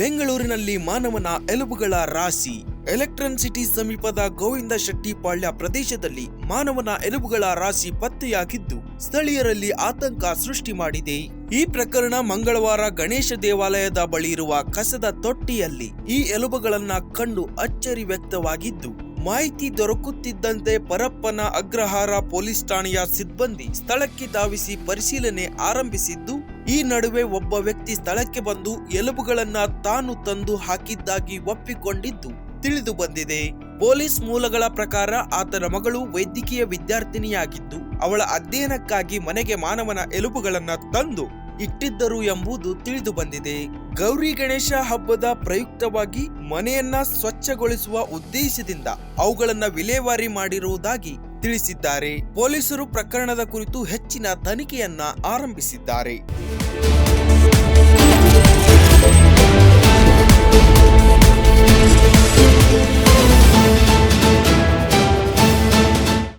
ಬೆಂಗಳೂರಿನಲ್ಲಿ ಮಾನವನ ಎಲುಬುಗಳ ರಾಶಿ. ಎಲೆಕ್ಟ್ರಾನ್ ಸಿಟಿ ಸಮೀಪದ ಗೋವಿಂದ ಶೆಟ್ಟಿಪಾಳ್ಯ ಪ್ರದೇಶದಲ್ಲಿ ಮಾನವನ ಎಲುಬುಗಳ ರಾಶಿ ಪತ್ತೆಯಾಗಿದ್ದು ಸ್ಥಳೀಯರಲ್ಲಿ ಆತಂಕ ಸೃಷ್ಟಿ ಮಾಡಿದೆ. ಈ ಪ್ರಕರಣ ಮಂಗಳವಾರ ಗಣೇಶ ದೇವಾಲಯದ ಬಳಿ ಇರುವ ಕಸದ ತೊಟ್ಟಿಯಲ್ಲಿ ಈ ಎಲುಬುಗಳನ್ನ ಕಂಡು ಅಚ್ಚರಿ ವ್ಯಕ್ತವಾಗಿದ್ದು, ಮಾಹಿತಿ ದೊರಕುತ್ತಿದ್ದಂತೆ ಪರಪ್ಪನ ಅಗ್ರಹಾರ ಪೊಲೀಸ್ ಠಾಣೆಯ ಸಿಬ್ಬಂದಿ ಸ್ಥಳಕ್ಕೆ ಧಾವಿಸಿ ಪರಿಶೀಲನೆ ಆರಂಭಿಸಿದ್ದು, ಈ ನಡುವೆ ಒಬ್ಬ ವ್ಯಕ್ತಿ ಸ್ಥಳಕ್ಕೆ ಬಂದು ಎಲುಬುಗಳನ್ನ ತಾನು ತಂದು ಹಾಕಿದ್ದಾಗಿ ಒಪ್ಪಿಕೊಂಡಿದ್ದು ತಿಳಿದು ಬಂದಿದೆ. ಪೊಲೀಸ್ ಮೂಲಗಳ ಪ್ರಕಾರ ಆತನ ಮಗಳು ವೈದ್ಯಕೀಯ ವಿದ್ಯಾರ್ಥಿನಿಯಾಗಿದ್ದು ಅವಳ ಅಧ್ಯಯನಕ್ಕಾಗಿ ಮನೆಗೆ ಮಾನವನ ಎಲುಬುಗಳನ್ನ ತಂದು ಇಟ್ಟಿದ್ದರು ಎಂಬುದು ತಿಳಿದು ಬಂದಿದೆ. ಗೌರಿ ಗಣೇಶ ಹಬ್ಬದ ಪ್ರಯುಕ್ತವಾಗಿ ಮನೆಯನ್ನ ಸ್ವಚ್ಛಗೊಳಿಸುವ ಉದ್ದೇಶದಿಂದ ಅವುಗಳನ್ನ ವಿಲೇವಾರಿ ಮಾಡಿರುವುದಾಗಿ ತಿಳಿಸಿದ್ದಾರೆ. ಪೊಲೀಸರು ಪ್ರಕರಣದ ಕುರಿತು ಹೆಚ್ಚಿನ ತನಿಖೆಯನ್ನ ಆರಂಭಿಸಿದ್ದಾರೆ.